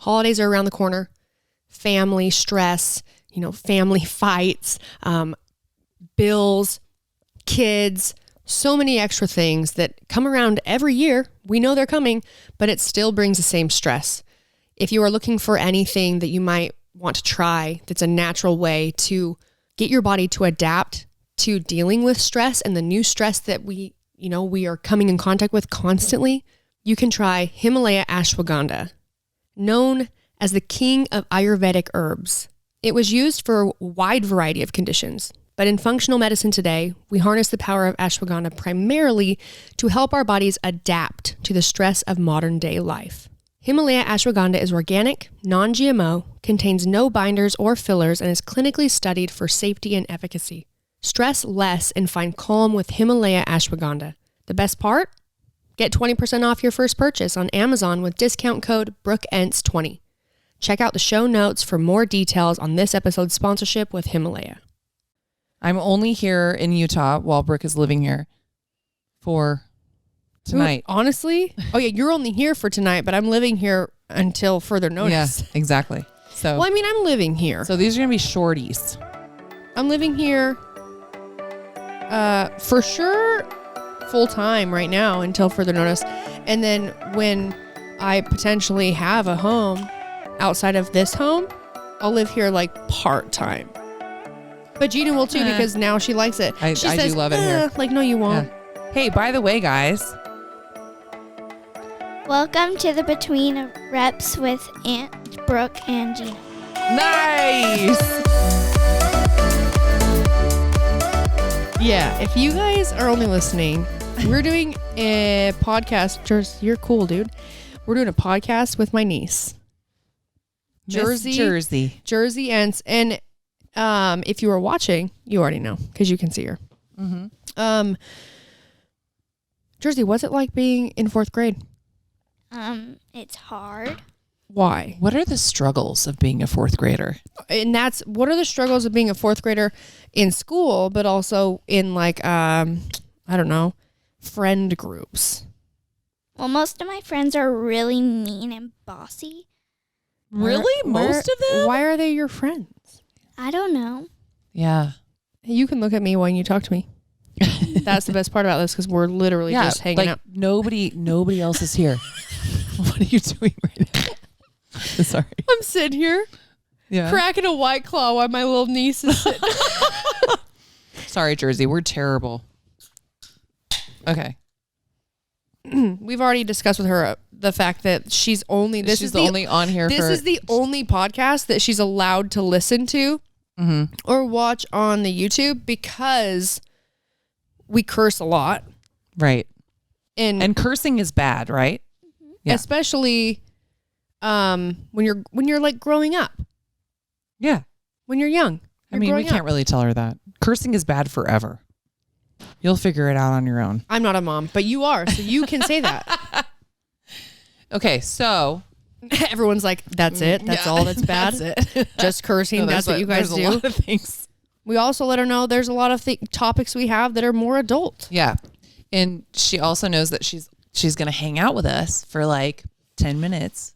Holidays are around the corner. Family stress, family fights, bills, kids, so many extra things that come around every year. We know they're coming, but it still brings the same stress. If you are looking for anything that you might want to try, that's a natural way to get your body to adapt to dealing with stress and the new stress that we are coming in contact with constantly, you can try Himalaya Ashwagandha, known as the king of Ayurvedic herbs. It was used for a wide variety of conditions, but in functional medicine today, we harness the power of ashwagandha primarily to help our bodies adapt to the stress of modern day life. Himalaya Ashwagandha is organic, non-GMO, contains no binders or fillers, and is clinically studied for safety and efficacy. Stress less and find calm with Himalaya Ashwagandha. The best part? Get 20% off your first purchase on Amazon with discount code BrookeEnce20. Check out the show notes for more details on this episode's sponsorship with Himalaya. I'm only here in Utah while Brooke is living here for tonight. Honestly? Oh yeah, you're only here for tonight, but I'm living here until further notice. Yes, exactly. So, well, I mean, I'm living here. So these are going to be shorties. I'm living here for sure full time right now until further notice. And then when I potentially have a home outside of this home, I'll live here like part time. But Jeanna will too because now she likes it. I do love it here. Like, no, you won't. Yeah. Hey, by the way, guys. Welcome to the Between Reps with Aunt Brooke and Jeanna. Nice! Yeah, if you guys are only listening, we're doing a podcast. Jerzi, you're cool, dude. We're doing a podcast with my niece. Jerzi Ence. And if you are watching, you already know because you can see her. Mm-hmm. Jerzi, what's it like being in 4th grade? It's hard. Why? What are the struggles of being a 4th grader? And what are the struggles of being a 4th grader in school, but also in like, I don't know, friend groups? Well, most of my friends are really mean and bossy. Really? Most of them? Why are they your friends? I don't know. Yeah. You can look at me when you talk to me. That's the best part about this because we're literally just hanging out. Nobody else is here. What are you doing right now? Sorry. I'm sitting here cracking a White Claw while my little niece is sitting. Sorry, Jerzi. We're terrible. Okay. We've already discussed with her the fact that she's only on here. This is the only podcast that she's allowed to listen to or watch on the YouTube because we curse a lot. Right. And cursing is bad, right? Mm-hmm. Yeah. Especially when you're like growing up. Yeah. When you're young. We can't really tell her that. Cursing is bad forever. You'll figure it out on your own. I'm not a mom, but you are, so you can say that. Okay, so everyone's like, that's it? That's all that's bad? That's it. Just cursing? No, that's what you guys do? There's a lot of things. We also let her know there's a lot of topics we have that are more adult. Yeah. And she also knows that she's going to hang out with us for like 10 minutes.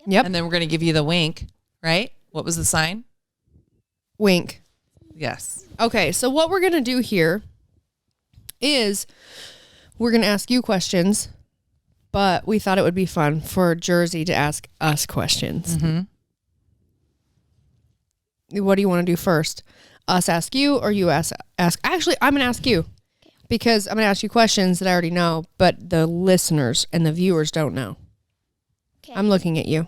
Yep. And then we're going to give you the wink, right? What was the sign? Wink. Yes. Okay, so what we're going to do here is we're going to ask you questions, but we thought it would be fun for Jerzi to ask us questions. Mm-hmm. What do you want to do first? Us ask you or you ask? Actually, I'm going to ask you because I'm going to ask you questions that I already know, but the listeners and the viewers don't know. Okay. I'm looking at you.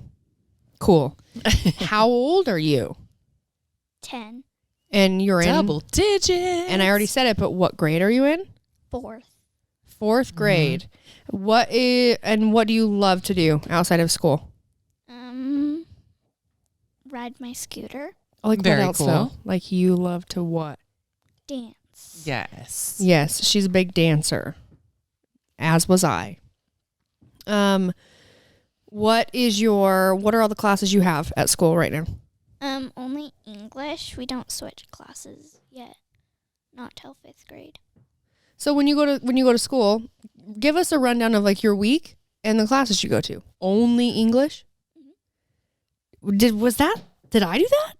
Cool. How old are you? 10. And you're double digits. And I already said it, but what grade are you in? 4th. 4th grade. Mm-hmm. What do you love to do outside of school? Ride my scooter. Like very what else cool. Though? Like you love to what? Dance. Yes. Yes, she's a big dancer. As was I. What are all the classes you have at school right now? Only English. We don't switch classes yet. Not till 5th grade. So when you go to school, give us a rundown of like your week and the classes you go to. Only English? Did I do that?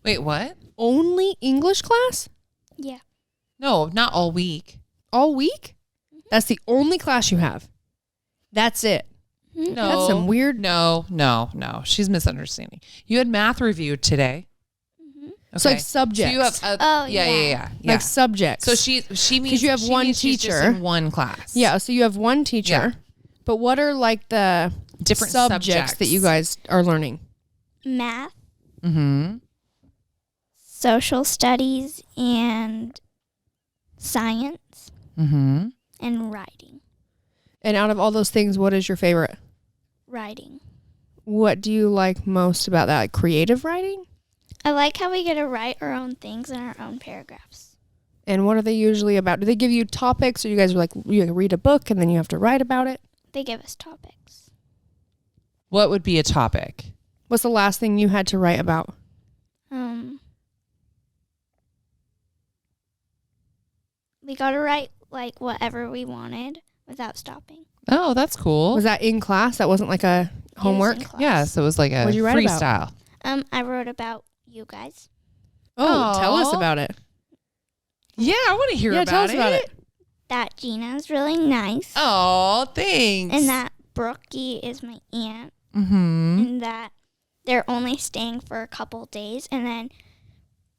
Wait, what? Only English class? Yeah. No, not all week. All week? That's the only class you have. That's it. No. That's some weird. No. She's misunderstanding. You had math review today. Mm-hmm. Okay. It's like subjects. So you have yeah. Like subjects. So she means because you have one she's just teacher in one class. Yeah, so you have one teacher. Yeah. But what are like the different subjects that you guys are learning? Math, Mm-hmm. social studies, and science, Mm-hmm. and writing. And out of all those things, what is your favorite? Writing. What do you like most about that? Like creative writing? I like how we get to write our own things in our own paragraphs. And what are they usually about? Do they give you topics, or you guys are like, you read a book and then you have to write about it? They give us topics. What would be a topic? What's the last thing you had to write about? We got to write like whatever we wanted without stopping. Oh, that's cool. Was that in class? That wasn't like a homework? It was in class. Yeah, so it was like a What'd you write about? freestyle. I wrote about you guys. Oh, tell us Aw. about it. Yeah, I want to hear about tell us it. about it. That Gina's really nice. Oh, thanks. And that Brookie is my aunt. Mm-hmm. And that they're only staying for a couple days. And then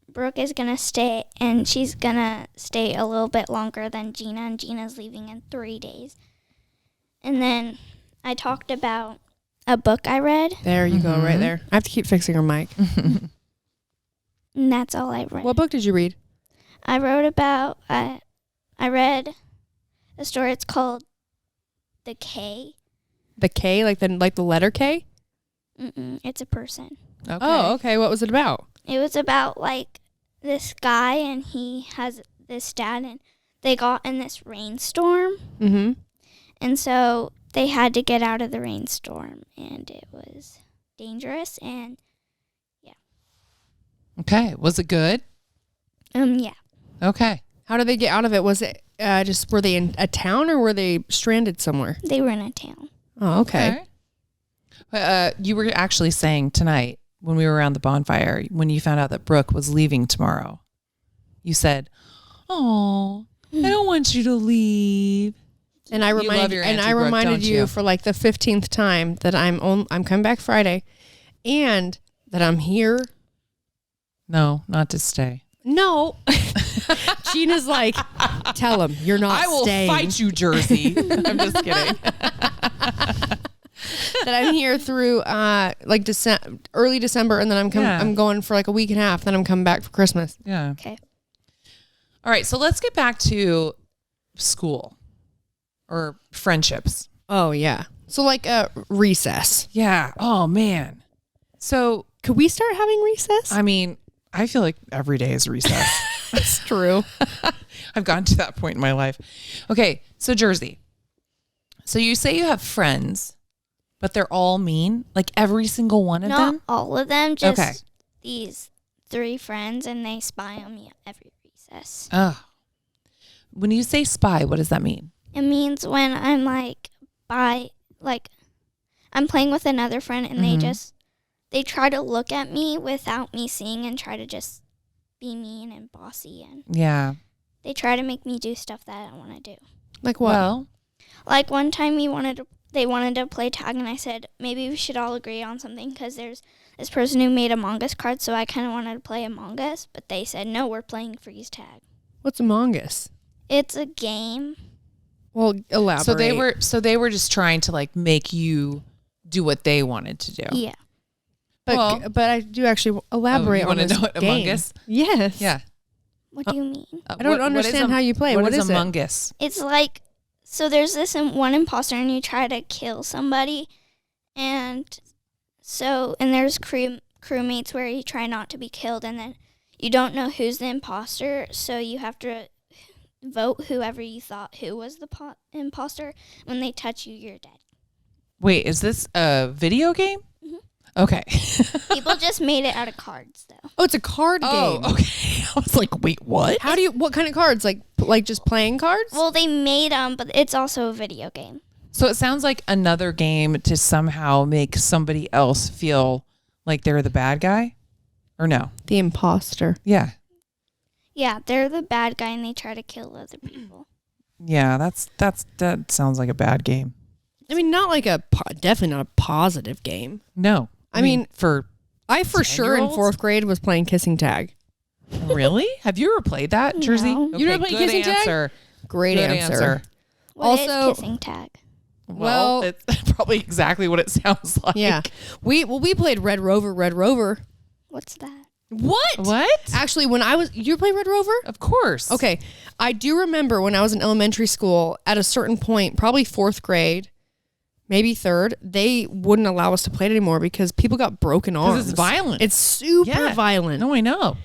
Brooke is going to stay, and she's going to stay a little bit longer than Gina. And Gina's leaving in 3 days. And then I talked about a book I read. There you go, right Mhm. there. I have to keep fixing her mic. And that's all I read. What book did you read? I wrote about, I read a story. It's called The K. The K, like the letter K? It's a person. Okay. Oh, okay. What was it about? It was about like this guy, and he has this dad, and they got in this rainstorm. Mm-hmm. And so they had to get out of the rainstorm, and it was dangerous. And Okay. Was it good? yeah. Okay. How did they get out of it? Was it just, were they in a town or were they stranded somewhere? They were in a town. Oh, okay. You were actually saying tonight when we were around the bonfire, when you found out that Brooke was leaving tomorrow, you said, "Oh, I don't want you to leave." And I You love your Auntie Brooke, reminded don't you you? for like the 15th time that I'm coming back Friday, and that I'm here. No, not to stay. No, Gina's like, tell him you're not I will staying. fight you, Jersey. I'm just kidding. That I'm here through like early December, and then I'm going for like a week and a half. Then I'm coming back for Christmas. Yeah. Okay. All right. So let's get back to school or friendships. Oh yeah. So like recess. Yeah. Oh man. So Could we start having recess? I mean, I feel like every day is recess. That's true. I've gotten to that point in my life. Okay, so Jersey. So you say you have friends, but they're all mean? Like every single one of Not them? all of them, just Okay. these 3 friends, and they spy on me at every recess. Oh. When you say spy, what does that mean? It means when I'm like I'm playing with another friend, and they try to look at me without me seeing, and try to just be mean and bossy, and Yeah. they try to make me do stuff that I don't want to do. Like what? Well, Like one time they wanted to play tag, and I said maybe we should all agree on something, because there's this person who made Among Us cards, so I kind of wanted to play Among Us, but they said no, we're playing freeze tag. What's Among Us? It's a game. Well, elaborate. so they were just trying to like make you do what they wanted to do. Yeah. But I do actually elaborate you on wanna this know what game. Among Us? Yes. Yeah. What do you mean? I don't understand how you play. What is it? Among Us? It's like, so there's this one imposter, and you try to kill somebody, and there's crewmates where you try not to be killed, and then you don't know who's the imposter, so you have to vote whoever you thought who was the imposter. When they touch you, you're dead. Wait, is this a video game? Mhm. Okay. People just made it out of cards, though. Oh, it's a card game. Oh, okay. I was like, wait, what? What kind of cards? Like just playing cards? Well, they made them, but it's also a video game. So it sounds like another game to somehow make somebody else feel Like they're the bad guy? Or no? The imposter. Yeah. Yeah, they're the bad guy and they try to kill other people. Yeah, that sounds like a bad game. I mean, not like definitely not a positive game. No. I mean, I for 10-year-olds? sure in 4th grade was playing kissing tag. Really? Have you ever played that, Jersey? No. You never played good kissing tag? answer. Great Good answer. What Also- is kissing tag? Well, Well- it's probably exactly what it sounds like. Yeah. We played Red Rover. What's that? What? What? Actually, you play Red Rover? Of course. Okay. I do remember when I was in elementary school, at a certain point, probably 4th grade, maybe 3rd, they wouldn't allow us to play it anymore because people got broken arms. Because it's violent. It's super Yeah. violent. No, I know.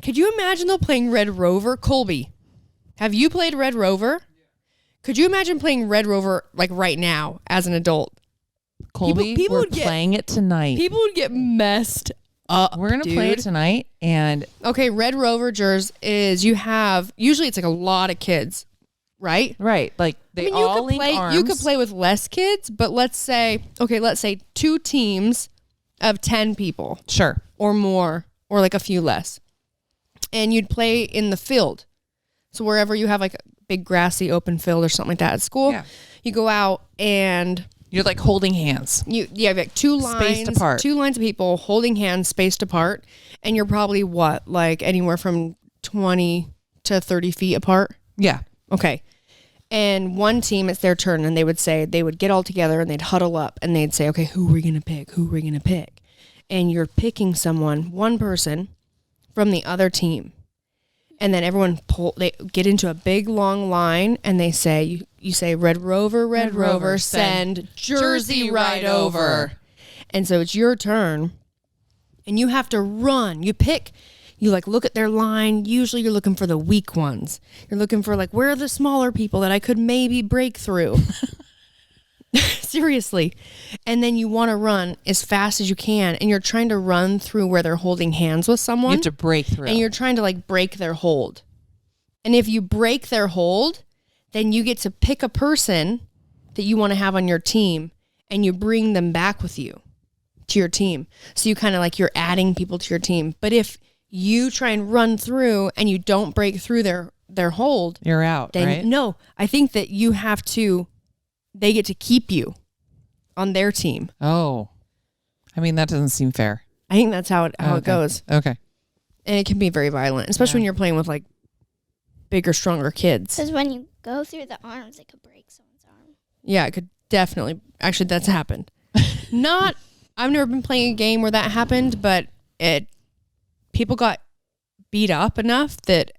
Could you imagine though playing Red Rover? Colby, have you played Red Rover? Could you imagine playing Red Rover like right now as an adult? Colby, people we're would get- playing it tonight. People would get messed up. We're going to play it tonight. And Okay, Red Rover, Jers, is usually it's like a lot of kids, right? right, like they all link arms. You could play with less kids, but let's say 2 teams of 10 people Sure. or more, or like a few less. And you'd play in the field. So wherever you have like a big grassy open field or something like that at school, Yeah. you go out and You're like holding hands. you have like 2 lines, Spaced apart. 2 lines of people holding hands spaced apart, and you're probably like anywhere from 20 to 30 feet apart. Yeah. Okay. And one team, it's their turn, and they would get all together and they'd huddle up and they'd say, okay, who are we going to pick? Who are we going to pick? And you're picking one person from the other team. And then everyone they get into a big long line and they say, you say, Red Rover, send Jersey right over. And so it's your turn and you have to run. You like look at their line. Usually you're looking for the weak ones. You're looking for like, where are the smaller people that I could maybe break through? Seriously. And then you want to run as fast as you can. And you're trying to run through where they're holding hands with someone. You have to break through. And you're trying to like break their hold. And if you break their hold, then you get to pick a person that you want to have on your team and you bring them back with you to your team. So you kind of like you're adding people to your team. But if you try and run through and you don't break through their hold, You're out, then right? no, I think that they get to keep you on their team. Oh. I mean, that doesn't seem fair. I think that's how it Okay. goes. Okay. And it can be very violent, especially when you're playing with like bigger, stronger kids. Because when you go through the arms, it could break someone's arm. Yeah, it could definitely. Actually, that's happened. I've never been playing a game where that happened, but people got beat up enough that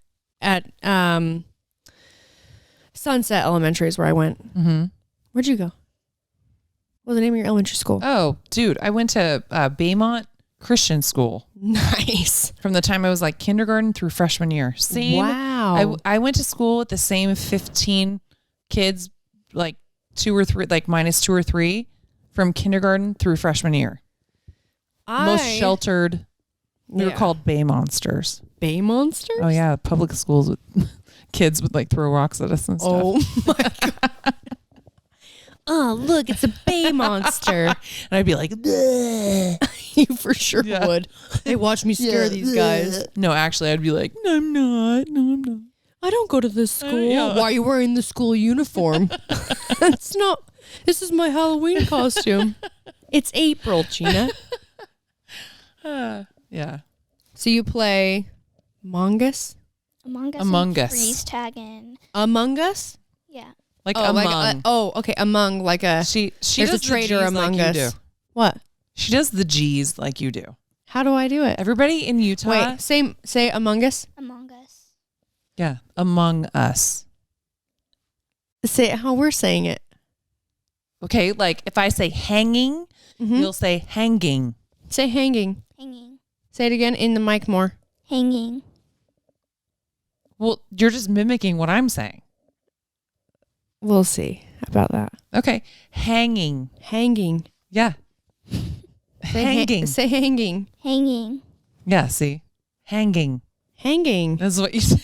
at Sunset Elementary is where I went. Mm-hmm. Where'd you go? What was the name of your elementary school? Oh, dude, I went to Baymont Christian School Nice. from the time I was like kindergarten through freshman year. Same. Wow. I went to school with the same 15 kids, like 2 or 3, like minus 2 or 3 from kindergarten through freshman year. Most sheltered. We were called Bay Monsters. Bay Monsters? Oh yeah, public schools with kids would like throw rocks at us and stuff. Oh my God. Oh, look, it's a bay monster. And I'd be like, "Bleh." You for sure Yeah. would. Hey, watch me scare these guys. No, actually, I'd be like, no, I'm not. No, I'm not. I don't go to this school. yeah. Why are you wearing the school uniform? This is my Halloween costume. It's April, Gina. Yeah. So you play Among Among Us. Us. And freeze tagging. Among Us? Yeah. Like Oh, among. okay. Among, like a. She There's does a traitor the G's among like us. you do. What? She does the G's like you do. How do I do it? Everybody in Utah. Wait, say Among Us. Among Us. Yeah. Among Us. Say it how we're saying it. Okay. Like if I say hanging, Mhm. you'll say hanging. Say hanging. Hanging. Say it again in the mic more. Hanging. Well, you're just mimicking what I'm saying. We'll see about that. Okay. Hanging. Hanging. Yeah. Say Hanging. Say hanging. Hanging. Yeah. See? Hanging. Hanging. That's what you say.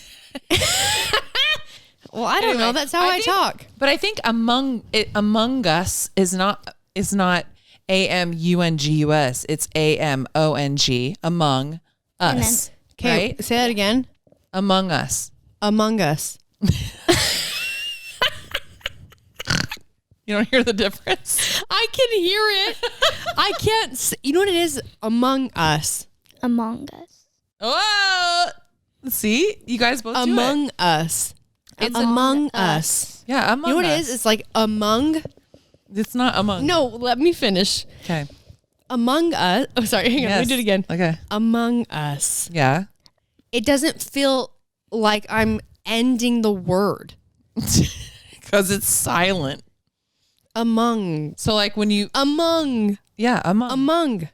Well, I don't Anyway, know. That's how I think- talk. But I think among us is not AMUNGUS. It's AMONG, among us. Okay, right? say that again. Among us. Among us. You don't hear the difference? I can hear it. I can't. You know what it is? Among us. Among Us. Oh, see, you guys both do Among it. us. It's among us. Yeah, among You know what us. it is? It's like among. It's not among. No, let me finish. Okay. Among us. Oh, sorry. Hang on. Let me do it again. Okay. Among us. Yeah. It doesn't feel like I'm ending the word. Because it's silent. Among. So like when you. Among. Yeah, among. Among.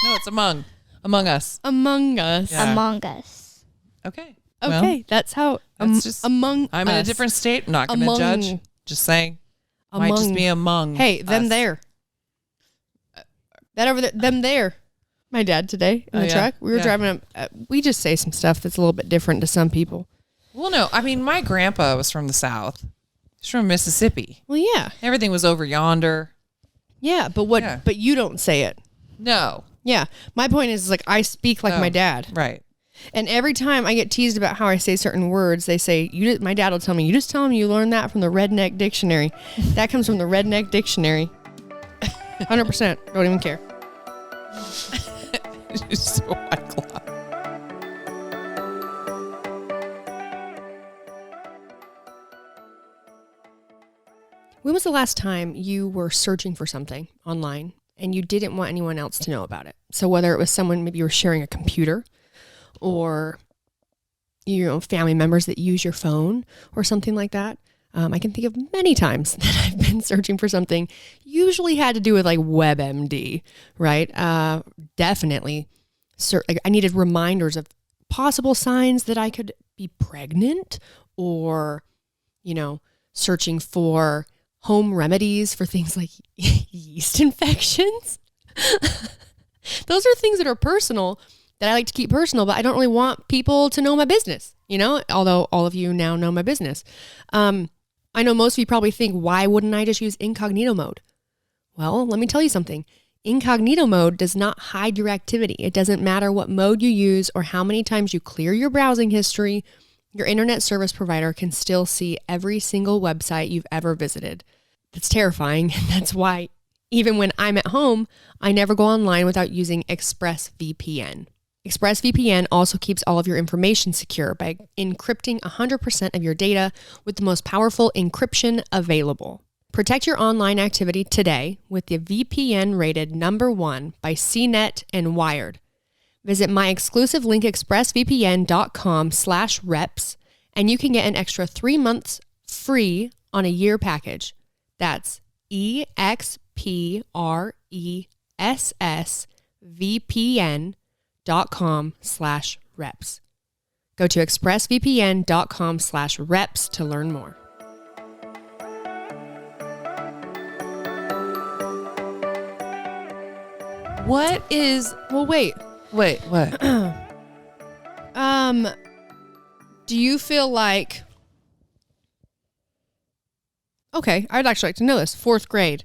No, it's among. Among us. Among us. Yeah. Among Us. Okay. Okay. Well, that's how. that's just- among I'm us. in a different state. I'm not going to Among. judge. Just saying. Might just be among. Hey, them us. there. That over there. Them there. My dad today in Oh, the yeah. truck. We were Yeah. driving up. We just say some stuff that's a little bit different to some people. Well, no. I mean, my grandpa was from the South. He's from Mississippi. Well, yeah. Everything was over yonder. Yeah, but what? Yeah. But you don't say it. No. Yeah. My point is like I speak like Oh. my dad. Right. And every time I get teased about how I say certain words, they say, my dad will tell me, you just tell him you learned that from the Redneck Dictionary. That comes from the Redneck Dictionary. 100%. Don't even care. It's so white claw. When was the last time you were searching for something online and you didn't want anyone else to know about it? So whether it was someone, maybe you were sharing a computer or, family members that use your phone or something like that. I can think of many times that I've been searching for something, usually had to do with like WebMD, right? Definitely. I needed reminders of possible signs that I could be pregnant or, searching for home remedies for things like yeast infections. Those are things that are personal that I like to keep personal, but I don't really want people to know my business, although all of you now know my business. I know most of you probably think, why wouldn't I just use incognito mode? Well, let me tell you something. Incognito mode does not hide your activity. It doesn't matter what mode you use or how many times you clear your browsing history. Your internet service provider can still see every single website you've ever visited. That's terrifying. And that's why even when I'm at home, I never go online without using ExpressVPN. ExpressVPN also keeps all of your information secure by encrypting 100% of your data with the most powerful encryption available. Protect your online activity today with the VPN rated #1 by CNET and Wired. Visit my exclusive link, expressvpn.com/reps, and you can get an extra 3 months free on a year package. That's expressvpn.com/reps. Go to expressvpn.com/reps to learn more. What is... Well, wait. Wait, what? Do you feel like... Okay, I'd actually like to know this. 4th grade.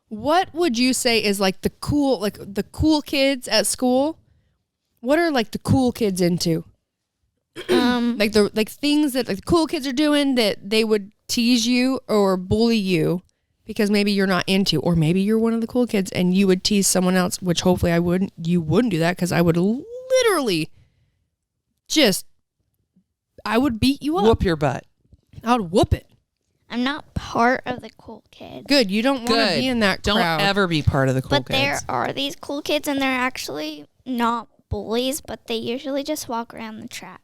What would you say is like the cool kids at school? What are like the cool kids into? Like things that like the cool kids are doing that they would tease you or bully you because maybe you're not into, or maybe you're one of the cool kids and you would tease someone else, which hopefully you wouldn't do that, because I would literally I would beat you up. Whoop your butt. I would whoop it. I'm not part of the cool kids. Good. You don't want to Good. be in that crowd. Don't ever be part of the cool But kids. there are these cool kids, and they're actually not bullies, but they usually just walk around the track.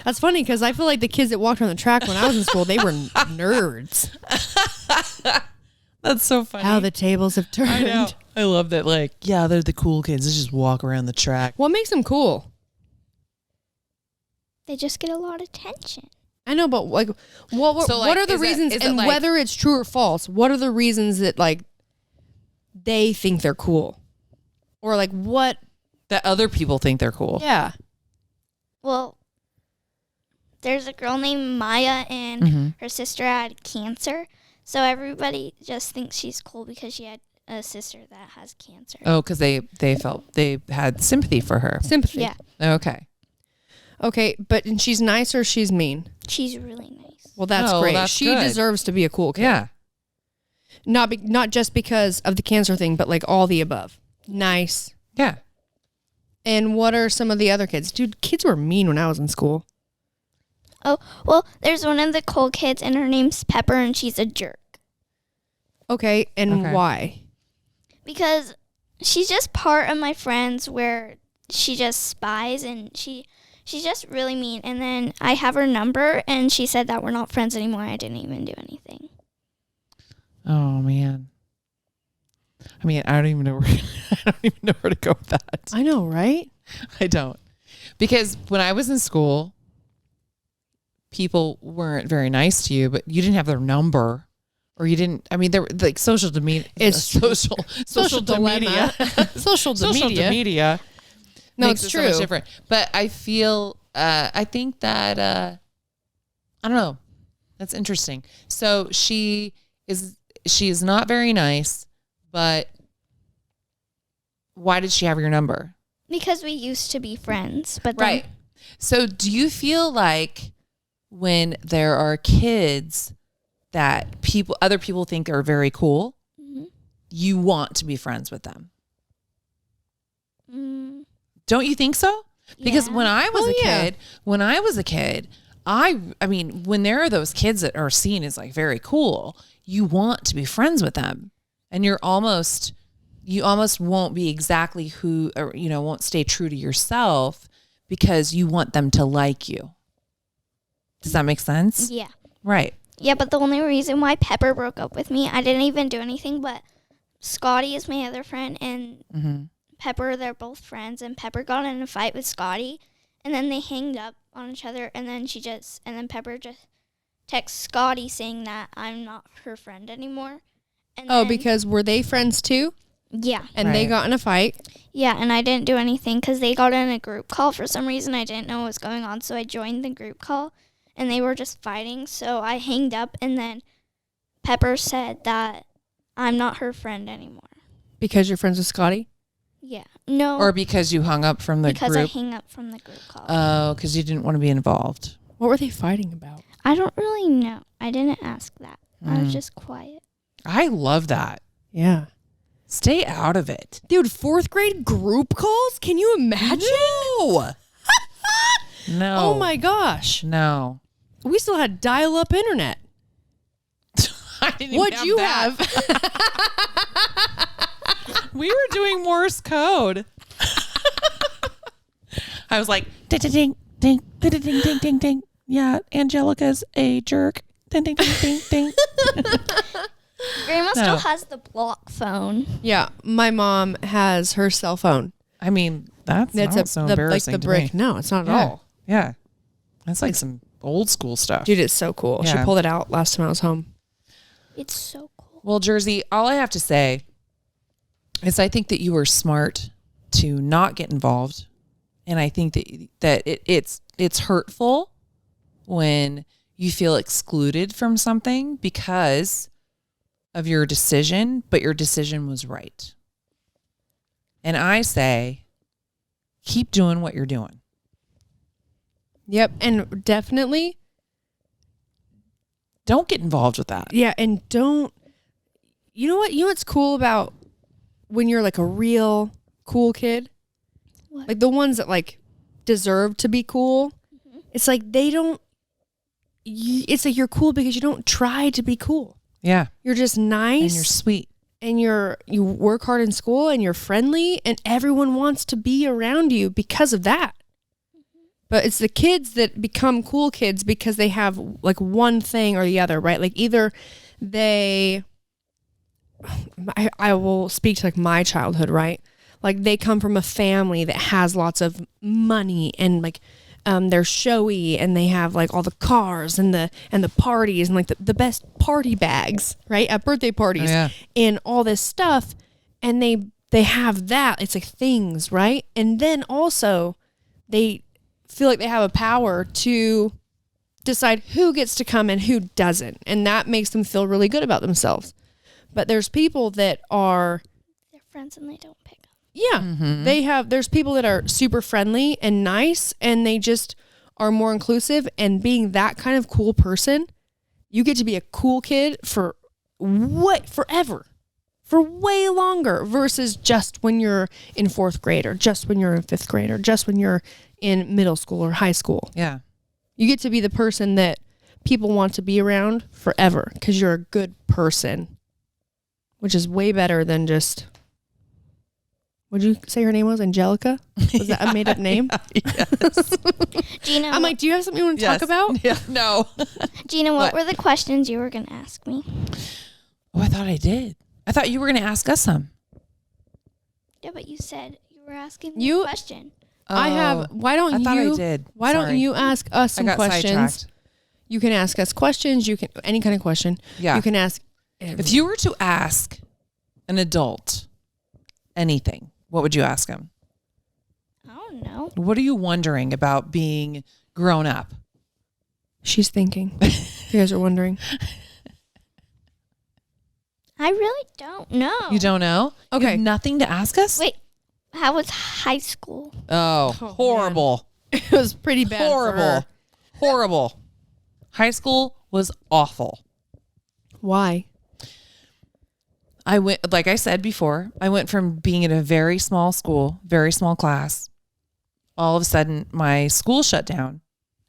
That's funny because I feel like the kids that walked on the track when I was in school, they were nerds. That's so funny. How the tables have turned. I know. I love that. Like, yeah, they're the cool kids. They just walk around the track. What makes them cool? They just get a lot of attention. I know, but like, what are the reasons, and whether it's true or false, what are the reasons that like they think they're cool, or like what That other people think they're cool. Yeah. Well, there's a girl named Maya, and her sister had cancer. So everybody just thinks she's cool because she had a sister that has cancer. Oh, because they felt they had sympathy for her. Sympathy. Yeah. Okay. Okay, but and she's nice or she's mean? She's really nice. Well, that's Oh, great. that's She good. deserves to be a cool kid. Yeah. Not just because of the cancer thing, but like all the above. Nice. Yeah. And what are some of the other kids? Dude, kids were mean when I was in school. Oh, well, there's one of the cool kids, and her name's Pepper, and she's a jerk. Okay, and Okay. why? Because she's just part of my friends where she just spies, and she's just really mean. And then I have her number, and she said that we're not friends anymore. I didn't even do anything. Oh man. I mean, I don't even know where to go with that. I know, right? I don't. Because when I was in school, people weren't very nice to you, but you didn't have their number. Or you didn't. I mean, there like social media. It's social dilemma. social media. No, makes it's it so much true. different. But I feel. I think that. I don't know. That's interesting. So she is not very nice, but why did she have your number? Because we used to be friends. But then, Right. So do you feel like when there are kids that other people think are very cool, Mhm. you want to be friends with them? Mm, Don't you think so? Because yeah. when I was yeah. a kid, I mean, when there are those kids that are seen as like very cool, you want to be friends with them. And you almost won't be exactly who, or, won't stay true to yourself because you want them to like you. Does that make sense? Yeah. Right. Yeah, but the only reason why Pepper broke up with me, I didn't even do anything, but Scotty is my other friend, and Mm-hmm. Pepper, they're both friends, and Pepper got in a fight with Scotty, and then they hanged up on each other, and then Pepper just texts Scotty saying that I'm not her friend anymore. And Oh, then- because were they friends too? Yeah. And they Right. got in a fight. Yeah, and I didn't do anything because they got in a group call. For some reason, I didn't know what was going on, so I joined the group call, and they were just fighting, so I hanged up, and then Pepper said that I'm not her friend anymore. Because you're friends with Scotty? Yeah. No, Or because you hung up from the because I group? hang up from the group call. Oh, because you didn't want to be involved. What were they fighting about? I don't really know. I didn't ask that. I was just quiet. I love that. Yeah. Stay out of it. Dude, 4th grade group calls? Can you imagine? No. No. Oh my gosh. No. We still had dial-up internet. I didn't What'd you have? We were doing Morse code. I was like, ding, ding, ding, ding, ding, ding, ding, ding, ding. Yeah, Angelica's a jerk. Ding, ding, ding, ding, ding. Grandma No. still has the block phone. Yeah, my mom has her cell phone. I mean, that's It's not so like embarrassing the to brick. me. No, it's not at Yeah. all. Yeah. That's like some old school stuff. Dude, it's so cool. She Yeah. pulled it out last time I was home. It's so cool. Well, Jerzi, all I have to say is I think that you were smart to not get involved. And I think that it's hurtful when you feel excluded from something because of your decision, but your decision was right. And I say, keep doing what you're doing. Yep, and definitely, Don't get involved with that. yeah, and don't, you know what? You know what's cool about when you're like a real cool kid? What? Like the ones that like deserve to be cool. It's like they don't, it's like you're cool because you don't try to be cool. Yeah. You're just nice. And you're sweet. And you work hard in school and you're friendly and everyone wants to be around you because of that. But it's the kids that become cool kids because they have like one thing or the other, right? Like either I will speak to like my childhood, right? Like they come from a family that has lots of money and like they're showy and they have like all the cars and the parties and like the best party bags, right? At birthday parties and all this stuff. And they have that. It's like things, right? And then also they feel like they have a power to decide who gets to come and who doesn't. And that makes them feel really good about themselves. But there's people that are... They're friends and they don't pick up. Yeah. There's people that are super friendly and nice, and they just are more inclusive. And being that kind of cool person, you get to be a cool kid for forever. For way longer versus just when you're in 4th grade or just when you're in 5th grade or just when you're in middle school or high school. Yeah. You get to be the person that people want to be around forever because you're a good person, which is way better than just, what'd you say her name was? Angelica? Was that a made up name? Yes. Gina, I'm like, do you have something you want to talk about? Yeah. No. Gina, what were the questions you were going to ask me? Oh, I thought I did. I thought you were going to ask us some. Yeah, but you said you were asking me a question. I have. Why don't I you? thought I did. Why don't Sorry. you ask us some I got questions? sidetracked. You can ask us questions. You can any kind of question. Yeah. You can ask. If you were to ask an adult anything, what would you ask them? I don't know. What are you wondering about being grown up? She's thinking. If you guys are wondering. I really don't know. You don't know? You Okay. have nothing to ask us? Wait, how was high school? Oh, horrible. It was pretty bad. for Horrible. her. Horrible. High school was awful. Why? I went, like I said before, I went from being in a very small school, very small class. All of a sudden, my school shut down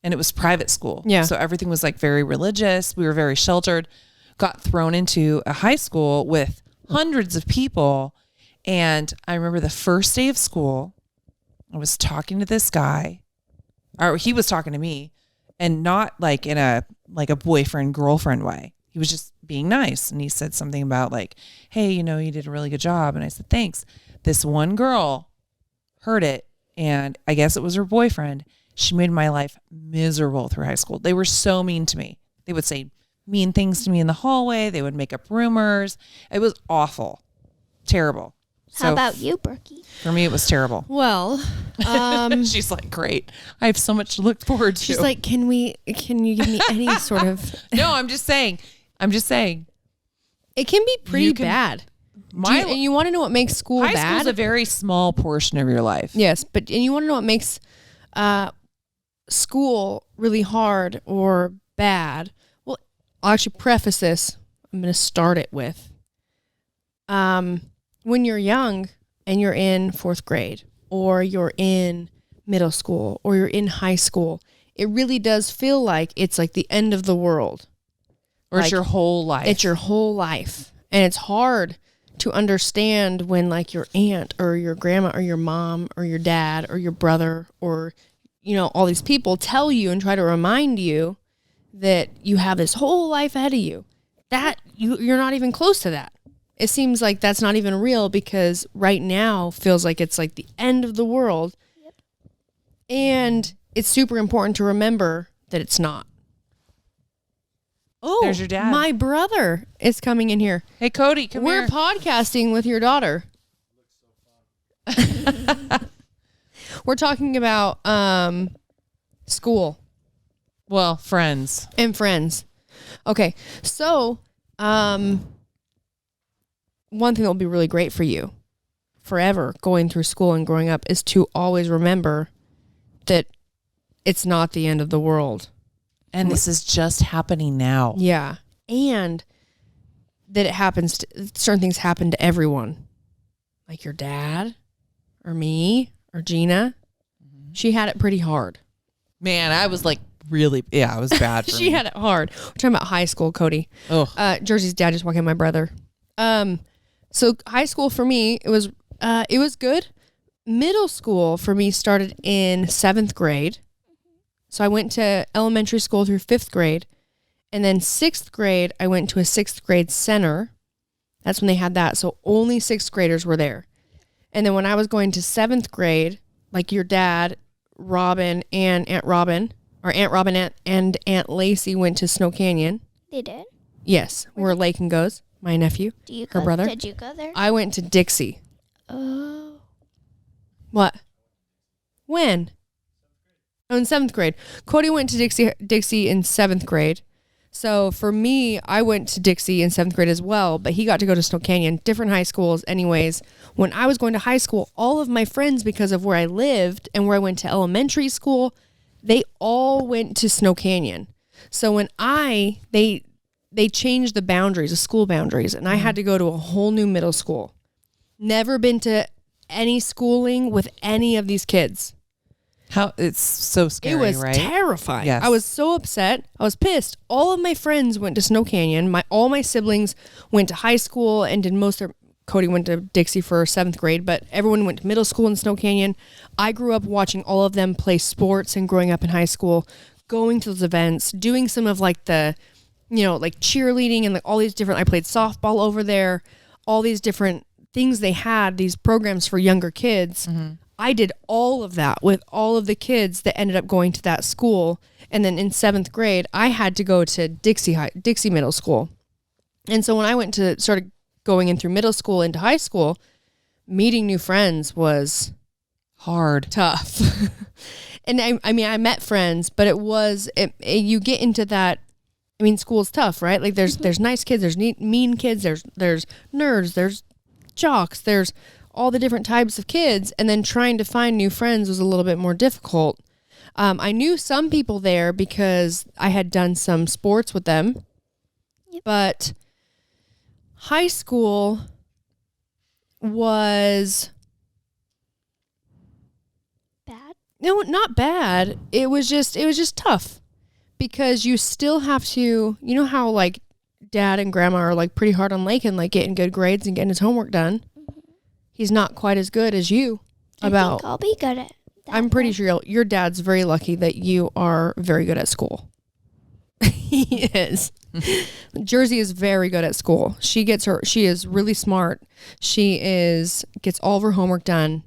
and it was private school. Yeah. So everything was like very religious. We were very sheltered. Got thrown into a high school with hundreds of people. And I remember the first day of school, I was talking to this guy, or he was talking to me, and not like in a boyfriend girlfriend way. He was just being nice. And he said something about like, hey, you did a really good job. And I said, thanks. This one girl heard it, and I guess it was her boyfriend. She made my life miserable through high school. They were so mean to me. They would say mean things to me in the hallway. They would make up rumors. It was awful. Terrible. How about you, Brookie? For me, it was terrible. Well, She's like, great. I have so much to look forward to. she's like, can you give me any sort of? no, I'm just saying. It can be pretty You can- bad. My You want to know what makes school high bad? school's a very small portion of your life. Yes, and you want to know what makes school really hard or bad? Well, I'll actually preface this. I'm going to start it with when you're young and you're in 4th grade or you're in middle school or you're in high school, it really does feel like it's like the end of the world. Or it's Like, your whole life. It's your whole life. And it's hard to understand when like your aunt or your grandma or your mom or your dad or your brother or, all these people tell you and try to remind you that you have this whole life ahead of you. That you're not even close to that. It seems like that's not even real because right now feels like it's like the end of the world. Yep. And it's super important to remember that it's not. Oh, There's your dad. My brother is coming in here. Hey, Cody, come We're here. podcasting with your daughter. We're talking about school Well, friends. and friends. Okay, so one thing that will be really great for you forever going through school and growing up is to always remember that it's not the end of the world. And this is just happening now. Yeah. And that certain things happen to everyone. Like your dad or me or Gina. She had it pretty hard. Man, I was like really, it was bad for She me. had it hard. We're talking about high school, Cody. Oh, Jerzi's dad just walked in, my brother. So high school for me, it was good. Middle school for me started in 7th grade. So I went to elementary school through 5th grade. And then 6th grade, I went to a 6th grade center. That's when they had that. So only 6th graders were there. And then when I was going to 7th grade, like your dad, Robin, and Aunt Robin, or Aunt Robin and Aunt Lacey went to Snow Canyon. They did? Yes, where Lakin goes, my nephew, her brother. Did you go there? I went to Dixie. Oh. What? When? Oh, in 7th grade. Cody went to Dixie in 7th grade. So for me, I went to Dixie in 7th grade as well, but he got to go to Snow Canyon, different high schools. Anyways, when I was going to high school, all of my friends, because of where I lived and where I went to elementary school, they all went to Snow Canyon. So when they changed the boundaries, the school boundaries, and I had to go to a whole new middle school. Never been to any schooling with any of these kids. How it's so scary, it was right? terrifying. Yes. I was so upset. I was pissed. All of my friends went to Snow Canyon. All my siblings went to high school and did Cody went to Dixie for 7th grade, but everyone went to middle school in Snow Canyon. I grew up watching all of them play sports and growing up in high school, going to those events, doing some of like the, like cheerleading and like all these different, I played softball over there, all these different things they had, these programs for younger kids. Mm-hmm. I did all of that with all of the kids that ended up going to that school. And then in 7th grade, I had to go to Dixie Middle School. And so when I started going in through middle school into high school, meeting new friends was hard, tough. And I met friends, but you get into that. School's tough, right? Like there's nice kids, there's mean kids, there's nerds, there's jocks, there's all the different types of kids, and then trying to find new friends was a little bit more difficult. I knew some people there because I had done some sports with them, but high school was bad. No, not bad. It was just tough because you still have to, how like dad and grandma are like pretty hard on Lakin, like getting good grades and getting his homework done. He's not quite as good as you. I think I'll be good at that. I'm pretty sure your dad's very lucky that you are very good at school. He is. Jerzi is very good at school. She is really smart. She gets all of her homework done.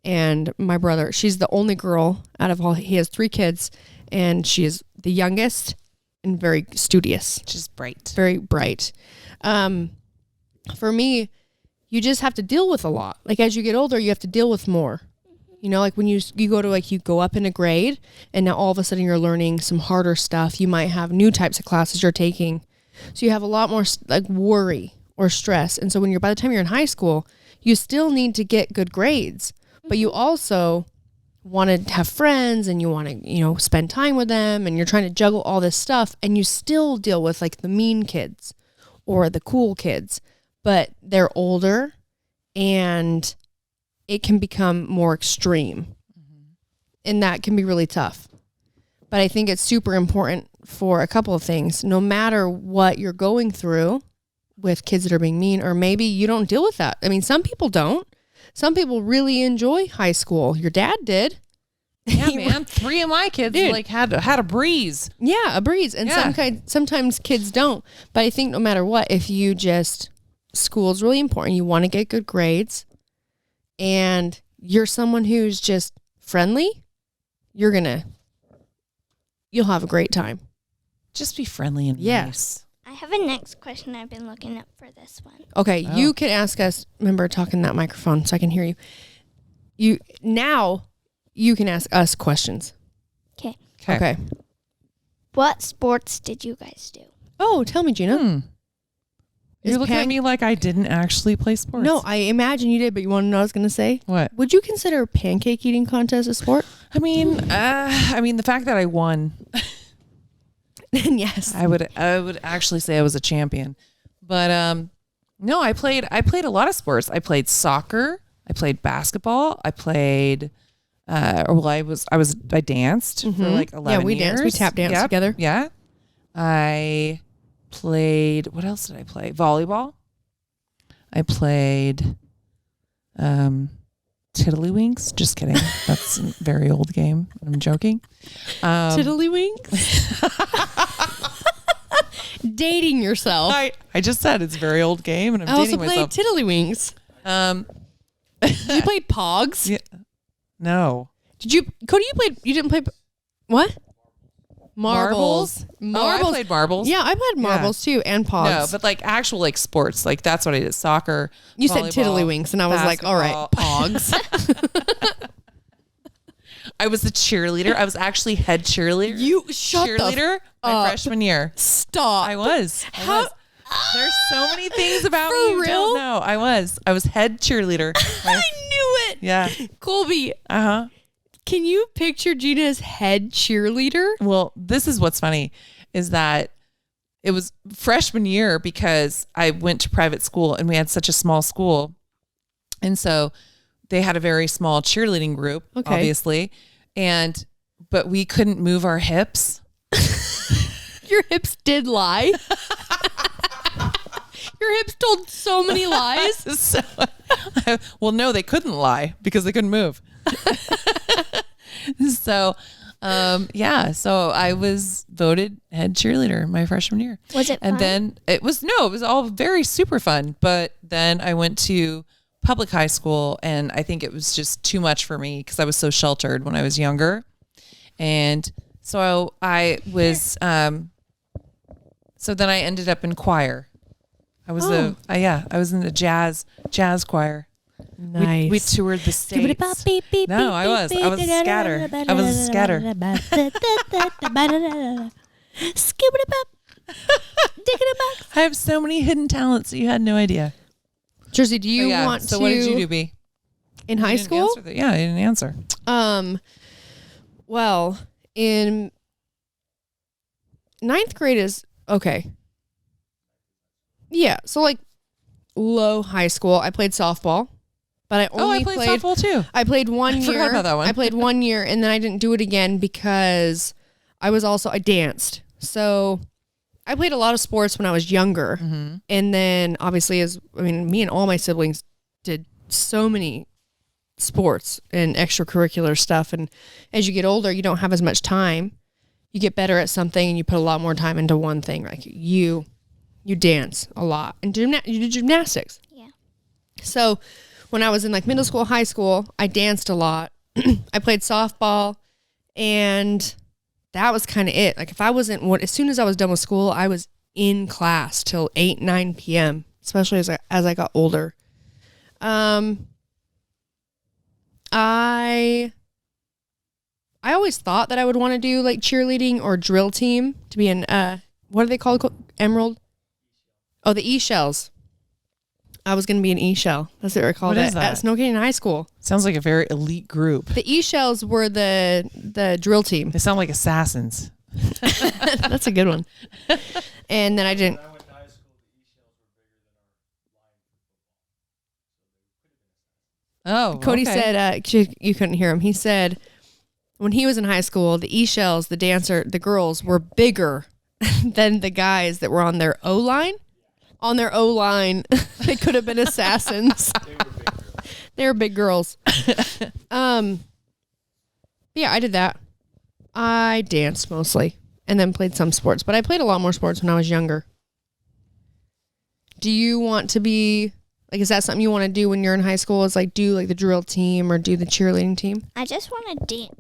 And my brother, she's the only girl out of all, he has 3 kids, and she is the youngest and very studious. She's bright. Very bright. For me, you just have to deal with a lot. Like as you get older, you have to deal with more. Like when you go to you go up in a grade and now all of a sudden you're learning some harder stuff. You might have new types of classes you're taking. So you have a lot more like worry or stress. And so by the time you're in high school, you still need to get good grades, but you also want to have friends and you want to, spend time with them, and you're trying to juggle all this stuff, and you still deal with like the mean kids or the cool kids. But they're older and it can become more extreme. Mm-hmm. And that can be really tough. But I think it's super important for a couple of things. No matter what you're going through with kids that are being mean, or maybe you don't deal with that. Some people don't. Some people really enjoy high school. Your dad did. Yeah, man. 3 of my kids had a breeze. Yeah, a breeze. And sometimes kids don't. But I think no matter what, if you school's really important. You want to get good grades, and you're someone who's just friendly, you'll have a great time. Just be friendly and nice. I have a next question. I've been looking up for this one. Okay, You can ask us. Remember, talking that microphone so I can hear you. You can ask us questions. Okay. What sports did you guys do? Oh, tell me, Jeanna. You're looking at me like I didn't actually play sports. No, I imagine you did, but you want to know what I was going to say? What? Would you consider a pancake eating contest a sport? The fact that I won. Yes. I would actually say I was a champion. But no, I played a lot of sports. I played soccer, I played basketball, I played I danced for like 11 years. Yeah, we danced. We tap danced together. Yeah. I played, what else did I play? Volleyball. I played Tiddlywinks. Just kidding. That's a very old game. I'm joking. Tiddlywinks? Dating yourself. I just said it's a very old game, and I'm dating myself. I also played Tiddlywinks. Did you play Pogs? Yeah. No. Did you, Cody, you didn't play, what? Marbles. I played marbles. Yeah, I played marbles too, and Pogs. No, but like actual like sports, like that's what I did. Soccer. You said Tiddlywinks, and I was like, all right, Pogs. I was the cheerleader. I was actually head cheerleader. You shut cheerleader my freshman year. Stop. I was. There's so many things about For me you real? don't know. I was head cheerleader. I knew it. Yeah. Colby, Uh-huh. can you picture Jeanna as head cheerleader? Well, this is what's funny is that it was freshman year because I went to private school and we had such a small school. And so they had a very small cheerleading group, obviously. But we couldn't move our hips. Your hips did lie. Your hips told so many lies. Well, no, they couldn't lie because they couldn't move. So I was voted head cheerleader my freshman year. Was it fun? And then it was all very super fun. But then I went to public high school and I think it was just too much for me because I was so sheltered when I was younger. And so I was, so then I ended up in choir. I was I was in the jazz choir. Nice. We toured the States. No, I was a scatter. I was a scatter. I have so many hidden talents that you had no idea. Jersey, do you want to? So what did you do, B? In high school? Yeah, I didn't answer. Well, in ninth grade is okay. Yeah, so like low high school, I played softball, but I only played softball too. I played one year. Forgot about that one. I played 1 year and then I didn't do it again because I danced. So I played a lot of sports when I was younger. Mm-hmm. And then obviously me and all my siblings did so many sports and extracurricular stuff. And as you get older, you don't have as much time. You get better at something and you put a lot more time into one thing. Like you dance a lot and you do gymnastics. Yeah. So when I was in like middle school, high school, I danced a lot. I played softball and that was kind of it. Like if I wasn't, as soon as I was done with school, I was in class till 8, 9 p.m., especially as I got older. I always thought that I would want to do like cheerleading or drill team to be in, what are they called? Emerald? Oh, the E-shells. I was going to be an E-shell. That's what we're called at Snow Canyon High School. Sounds like a very elite group. The E-shells were the drill team. They sound like assassins. That's a good one. And then I didn't. When I went to high school, the E-shells were bigger than our line football. Cody said, you couldn't hear him. He said when he was in high school, the E-shells, the girls were bigger than the guys that were on their O-line. On their O-line, they could have been assassins. They were big girls. Yeah, I did that. I danced mostly and then played some sports, but I played a lot more sports when I was younger. Do you want to be, like, is that something you want to do when you're in high school? Is like do like the drill team or do the cheerleading team? I just want to dance.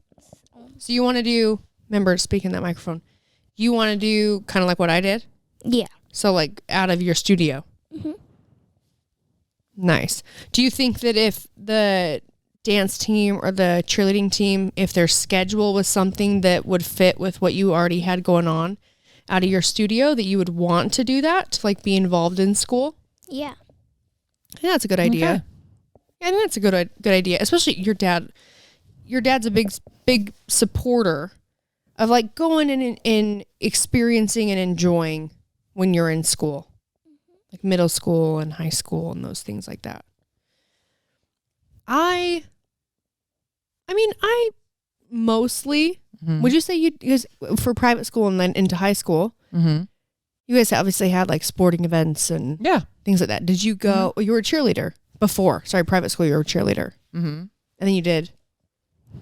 So you want to do, remember, speak in that microphone. You want to do kind of like what I did? Yeah. So like out of your studio. Mm-hmm. Nice. Do you think that if the dance team or the cheerleading team, if their schedule was something that would fit with what you already had going on out of your studio, that you would want to do that, to like be involved in school? Yeah. I think that's a good idea. Okay. Yeah, I think that's a good idea, especially your dad. Your dad's a big supporter of like going and experiencing and enjoying when you're in school, like middle school and high school and those things like that. I mostly, would you say because for private school and then into high school, you guys obviously had like sporting events and things like that. Did you go, you were a cheerleader before, private school, you were a cheerleader. And then you did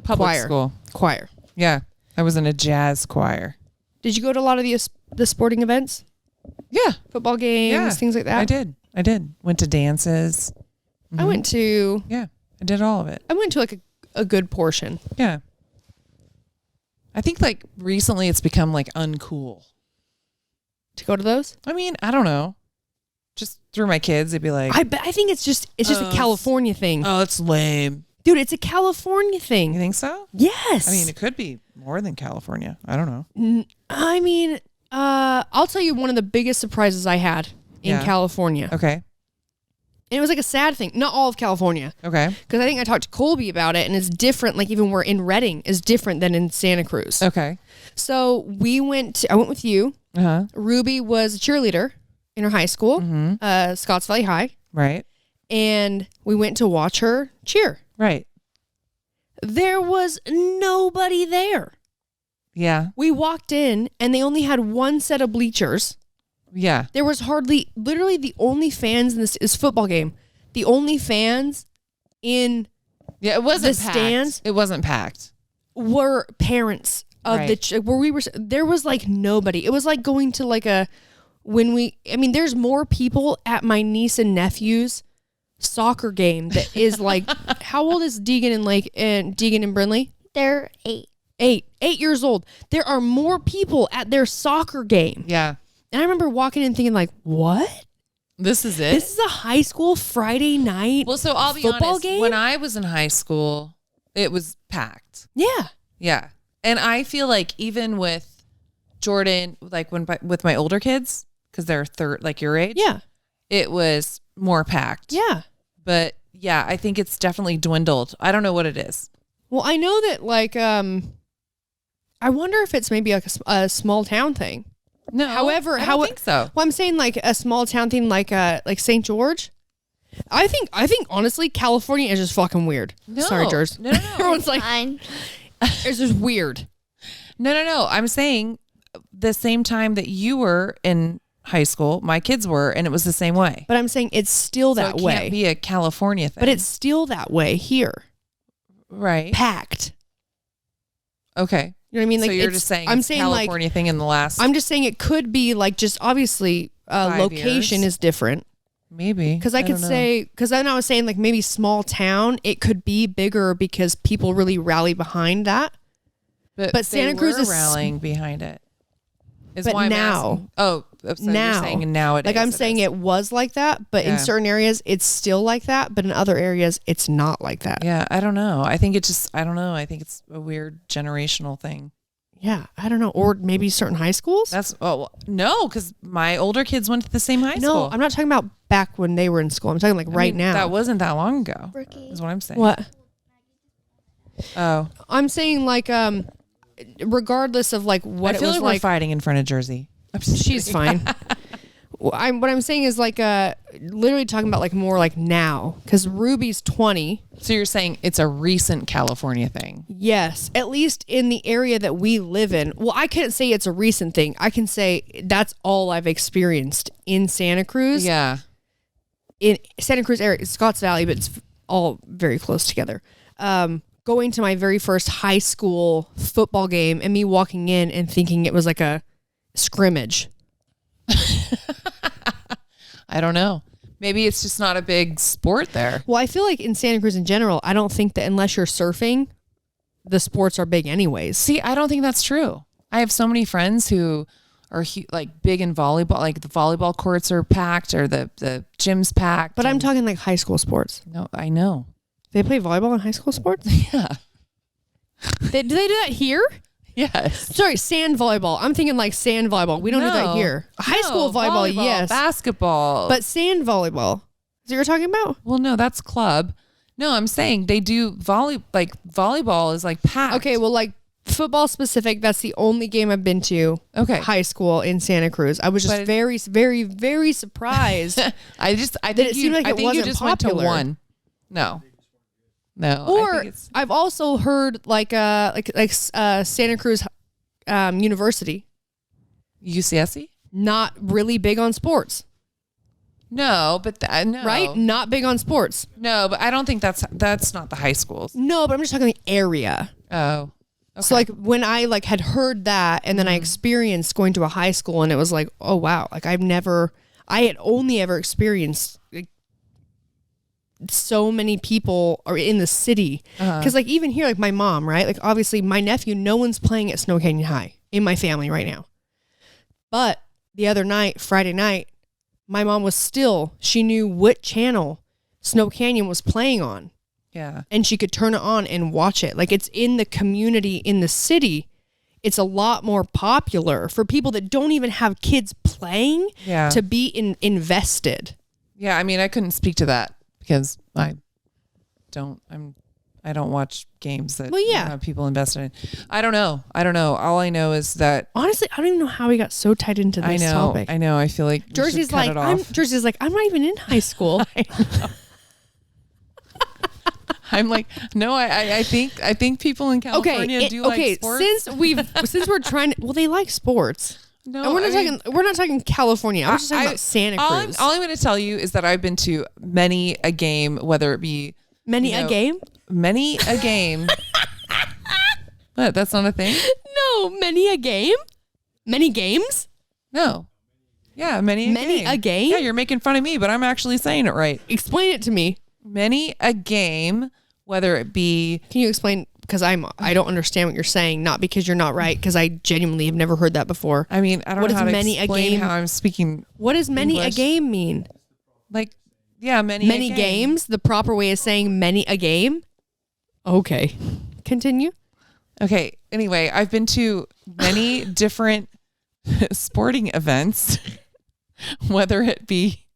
Public school. Choir. Yeah. I was in a jazz choir. Did you go to a lot of the sporting events? Yeah. Football games, things like that? I did. Went to dances. I went to... Yeah. I did all of it. I went to like a good portion. Yeah. I think like recently it's become like uncool. To go to those? I mean, I don't know. Just through my kids, they'd be like... I think it's just a California thing. Oh, it's lame. Dude, it's a California You thing. think so? Yes. I mean, it could be more than California. I don't know. I'll tell you one of the biggest surprises I had in Yeah. California. Okay. And it was like a sad thing. Not all of California. Okay. Because I think I talked to Colby about it, and it's different. Like even we're in Redding is different than in Santa Cruz. Okay. So I went with you. Uh-huh. Ruby was a cheerleader in her high school, Scotts Valley High. Right. And we went to watch her cheer. Right. There was nobody there. Yeah. We walked in and they only had one set of bleachers. Yeah. There was literally the only fans in this football game. The only fans in Yeah. It wasn't the packed. stands It wasn't packed. were parents of Right. where we were. There was like nobody. It was like going to like there's more people at my niece and nephew's soccer game that is like, how old is Deegan and Brinley? They're 8. 8 years old. There are more people at their soccer game. Yeah. And I remember walking in thinking like, what? This is it. This is a high school Friday night Well, so I'll be football honest. game? When I was in high school, it was packed. Yeah. Yeah. And I feel like even with Jordan, like with my older kids, because they're like your age, Yeah. it was more packed. Yeah. But yeah, I think it's definitely dwindled. I don't know what it is. Well, I know that like, I wonder if it's maybe like a small town thing. No, However, I don't think so. Well, I'm saying like a small town thing, like St. George. I think honestly, California is just fucking weird. No. Sorry, Jers. No, no, no. Everyone's like, Fine. it's just weird. No. I'm saying the same time that you were in high school, my kids were, and it was the same way. But I'm saying it's still So that it way. can't be a California thing. But it's still that way here, right. packed. Okay. You know what I mean? Like so you're it's- just saying I'm it's saying California thing in the last I'm just saying it could be like just obviously 5 location years. is different. maybe Because I could don't know. say, because then I was saying like maybe small town, it could be bigger because people really rally behind that. but they Santa Cruz were is- rallying behind it. Is But why I'm now- asking. Oh, so now. you're saying nowadays. Like I'm saying is. it was like that, but in Yeah. certain areas it's still like that, but in other areas it's not like that. Yeah, I don't know. I think I don't know. I think it's a weird generational thing. Yeah, I don't know. Or maybe certain high schools? No, because my older kids went to the same high No, school. I'm not talking about back when they were in school. I'm talking like I right mean, now. That wasn't that long ago. Rookie. Is what I'm saying. What? Oh, I'm saying like regardless of like what I it feel was like like, we're fighting in front of Jersey. I'm just she's kidding. fine. What I'm saying is like literally talking about like more like now, because Ruby's 20. So you're saying it's a recent California thing? Yes, at least in the area that we live in. Well, I can't say it's a recent thing. I can say that's all I've experienced in Santa Cruz. Yeah. In Santa Cruz area, Scotts Valley, but it's all very close together. Going to my very first high school football game and me walking in and thinking it was like a scrimmage. I don't know. Maybe it's just not a big sport there. Well, I feel like in Santa Cruz in general, I don't think that unless you're surfing, the sports are big anyways. See, I don't think that's true. I have so many friends who are like big in volleyball, like the volleyball courts are packed or the gym's packed. But I'm and- talking like high school sports. No, I know. They play volleyball in high school sports? Yeah. Do they do that here? Yes. Sorry, sand volleyball. I'm thinking like sand volleyball. We don't do that No. here. High No, school volleyball, yes. Basketball. But sand volleyball. Is that what you're talking about? well, no, that's club. No, I'm saying they do volleyball is like packed. Okay, well, like football specific, that's the only game I've been to. Okay. High school in Santa Cruz. I was just But- very, very, very surprised. I think it seemed like I it think you wasn't just popular. went to one. No. I Or think it's, I've also heard like Santa Cruz University, UCSC? not really big on sports, No, but no. right? Not big on sports. No, but I don't think that's not the high schools. No, but I'm just talking the area. Oh. Okay. So like when I like had heard that and then I experienced going to a high school and it was like, oh wow, like I had only ever experienced like, so many people are in the city. Cause like even here, like my mom, right? Like obviously my nephew, no one's playing at Snow Canyon High in my family right now. But the other night, Friday night, my mom she knew what channel Snow Canyon was playing on. Yeah. and she could turn it on and watch it. Like, it's in the community in the city. It's a lot more popular for people that don't even have kids playing to be invested. Yeah, I mean, I couldn't speak to that because I don't watch games that have people invested in. I don't know. All I know is that honestly, I don't even know how we got so tied into this topic. I know. I feel like Jerzi's like, I'm not even in high school. I'm like, no, I think people in California do like sports. Since we're trying to, well, they like sports. No, and we're not talking California. I'm just talking about Santa Cruz. All I'm going to tell you is that I've been to many a game, whether it be many a game. What? That's not a thing? No, many a game. Many games. No. Yeah, many a game. Yeah, you're making fun of me, but I'm actually saying it right. Explain it to me. Many a game, whether it be. Can you explain? Because I don't understand what you're saying. Not because you're not right. Because I genuinely have never heard that before. I mean, I don't know how to explain how I'm speaking. What does many a game mean? Like, yeah, many games. The proper way is saying many a game. Okay, continue. Okay. Anyway, I've been to many different sporting events, whether it be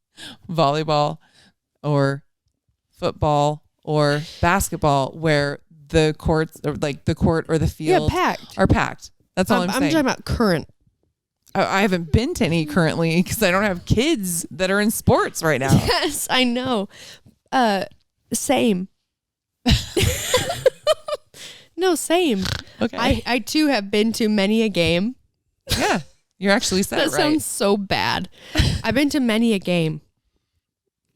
volleyball or football or basketball, where the courts or like the court or the field are packed. That's all I'm saying. I'm talking about current. I haven't been to any currently because I don't have kids that are in sports right now. Yes, I know. Same. No, same. Okay. I too have been to many a game. Yeah, you actually said it right. That sounds so bad. I've been to many a game.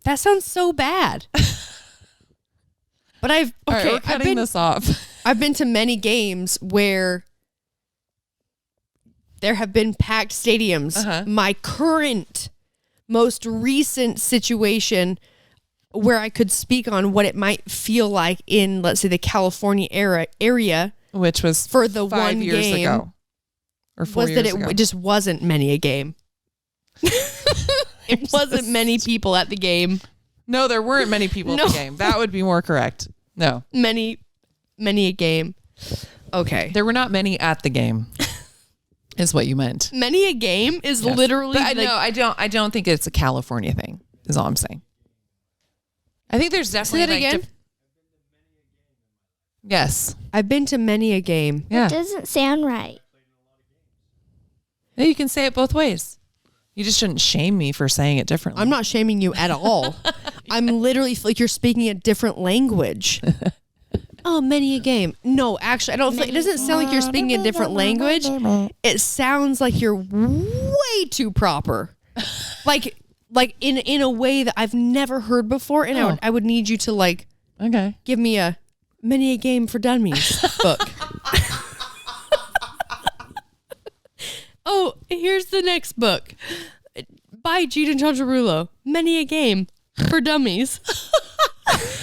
That sounds so bad. But we're cutting this off. I've been to many games where there have been packed stadiums. Uh-huh. My current, most recent situation where I could speak on what it might feel like in, let's say, the California area, which was for the 5 one years game ago, or 4 years ago. It just wasn't many a game. It wasn't many people at the game. No, there weren't many people at the game. That would be more correct. No. Many a game. Okay. There were not many at the game. Is what you meant. Many a game is literally. But I don't think it's a California thing. Is all I'm saying. I think there's definitely. Say that again. Yes. I've been to many a game. Yeah. It doesn't sound right. Yeah, you can say it both ways. You just shouldn't shame me for saying it differently. I'm not shaming you at all. I'm literally like you're speaking a different language. Oh, many a game. No, actually, I don't. It doesn't sound like you're speaking a different language. It sounds like you're way too proper, like in a way that I've never heard before. And I would need you to give me a many a game for dummies book. Oh, here's the next book by Gina Chancharulo. Many a game for dummies.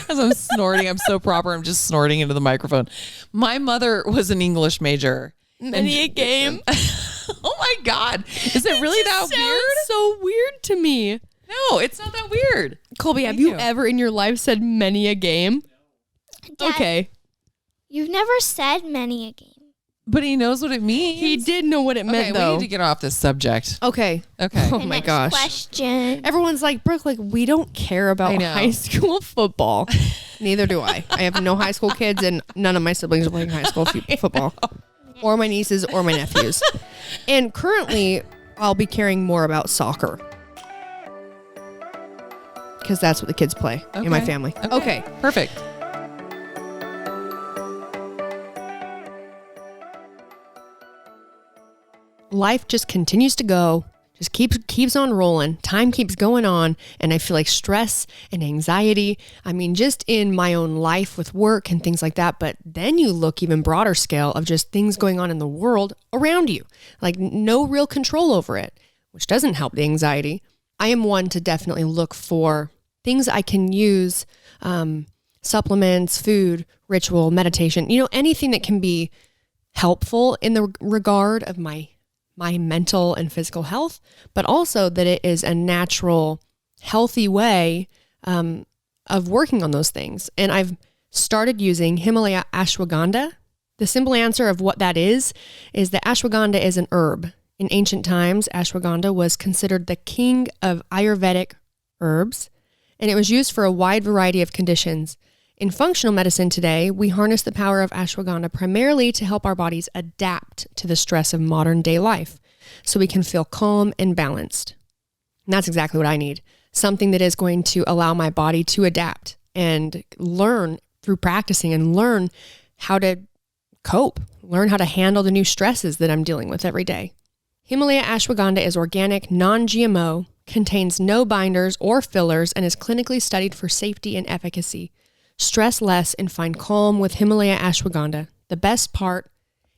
As I'm snorting, I'm so proper. I'm just snorting into the microphone. My mother was an English major. Many a game. Oh my God. Is it really that weird? So weird to me. No, it's not that weird. Colby, have you ever in your life said many a game? Dad, okay. You've never said many a game. But he knows what it means. He did know what it meant, though. We need to get off this subject. Okay. Oh my gosh. Question. Everyone's like, Brooke, we don't care about high school football. Neither do I. I have no high school kids, and none of my siblings are playing high school football. Or my nieces or my nephews. And currently, I'll be caring more about soccer. Because that's what the kids play in my family. Okay. Perfect. Life just continues to go, just keeps on rolling. Time keeps going on. And I feel like stress and anxiety, I mean, just in my own life with work and things like that. But then you look even broader scale of just things going on in the world around you, like no real control over it, which doesn't help the anxiety. I am one to definitely look for things I can use, supplements, food, ritual, meditation, anything that can be helpful in the regard of my mental and physical health, but also that it is a natural, healthy way of working on those things. And I've started using Himalaya Ashwagandha. The simple answer of what that is that ashwagandha is an herb. In ancient times, ashwagandha was considered the king of Ayurvedic herbs, and it was used for a wide variety of conditions. In functional medicine today, we harness the power of ashwagandha primarily to help our bodies adapt to the stress of modern day life so we can feel calm and balanced. And that's exactly what I need. Something that is going to allow my body to adapt and learn through practicing and learn how to cope, learn how to handle the new stresses that I'm dealing with every day. Himalaya Ashwagandha is organic, non-GMO, contains no binders or fillers, and is clinically studied for safety and efficacy. Stress less and find calm with Himalaya Ashwagandha. The best part,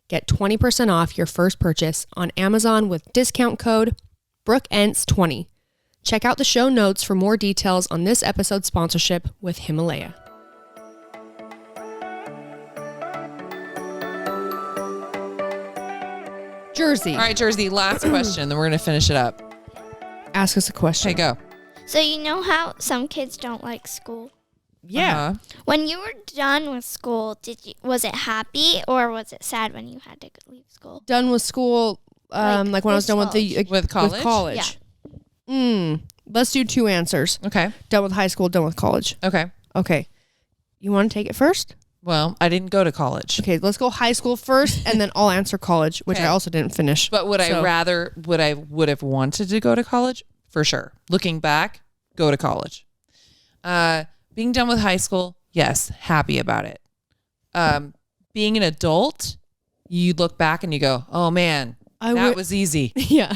get 20% off your first purchase on Amazon with discount code Brooke Ence 20. Check out the show notes for more details on this episode's sponsorship with Himalaya. Jerzi, All right, Jerzi, last question, then we're going to finish it up. ask us a question. Okay, go. So you know how some kids don't like school? Yeah. Uh-huh. When you were done with school, was it happy or was it sad when you had to leave school? Done with school, like when I was done with the With college? With college. Let's do two answers. Okay. Done with high school, done with college. Okay. Okay. You want to take it first? Well, I didn't go to college. Okay, let's go high school first, and then I'll answer college, which Okay. I also didn't finish. But would I would have wanted to go to college? For sure. Looking back, go to college. Being done with high school, yes, happy about it. Being an adult, you look back and you go, oh man, that was easy. Yeah.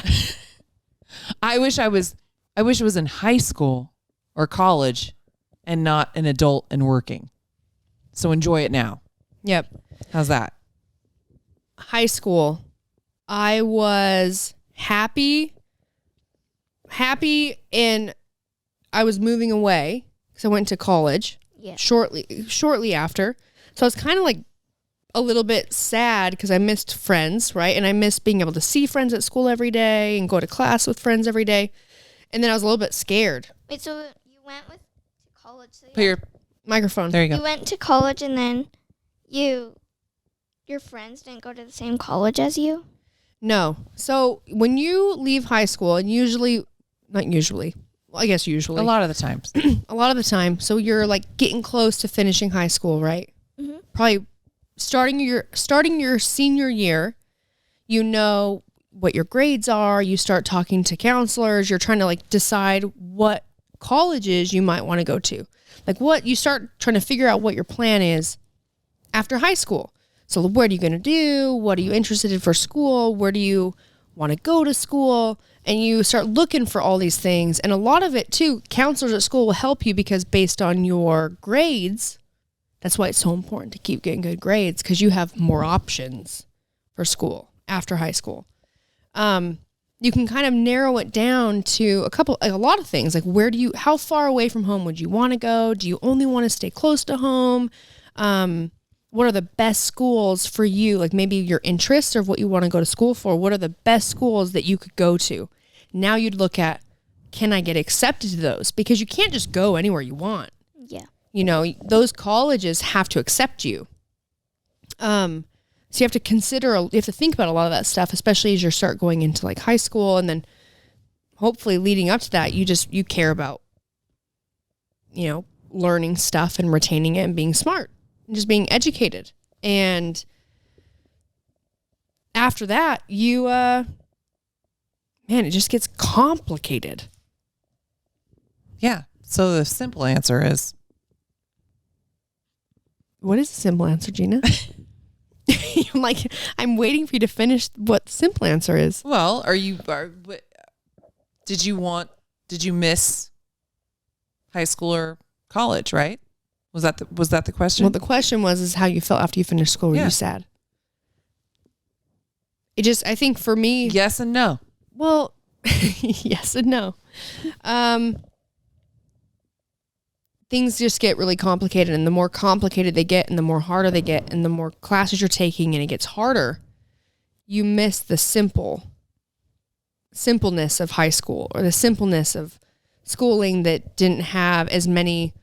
I wish it was in high school or college and not an adult and working. So enjoy it now. Yep. How's that? High school, I was happy and I was moving away because I went to college shortly after. So I was kind of like a little bit sad because I missed friends, right? And I missed being able to see friends at school every day and go to class with friends every day. And then I was a little bit scared. Wait, so you went to college? So Put your Microphone. there you you go. went to college and then your friends didn't go to the same college as you? No. So when you leave high school, and not usually, well, I guess usually. A lot of the times. A lot of the time. So you're like getting close to finishing high school, right? Mm-hmm. Probably starting your senior year, you know what your grades are. You start talking to counselors. You're trying to like decide what colleges you might want to go to. Like you start trying to figure out what your plan is after high school. So what are you going to do? What are you interested in for school? Where do you want to go to school? And you start looking for all these things. And a lot of it too, counselors at school will help you because based on your grades, that's why it's so important to keep getting good grades because you have more options for school after high school. You can kind of narrow it down to a lot of things. Like how far away from home would you want to go? Do you only want to stay close to home? What are the best schools for you? Like maybe your interests or what you want to go to school for. What are the best schools that you could go to? Now you'd look at, can I get accepted to those? Because you can't just go anywhere you want. Yeah. You know, those colleges have to accept you. So you have to think about a lot of that stuff, especially as you start going into like high school, and then hopefully leading up to that, you care about, you know, learning stuff and retaining it and being smart and just being educated. And after that, it just gets complicated. Yeah. So the simple answer is What is the simple answer, Jeanna? I'm waiting for you to finish what the simple answer is. well, did you miss high school or college, right? Was that the question? Well, the question is how you felt after you finished school. Were Yeah. you sad? I think for me, yes and no. well, yes and no. Things just get really complicated, and the more complicated they get and the more harder they get and the more classes you're taking and it gets harder, you miss the simpleness of high school or the simpleness of schooling that didn't have as many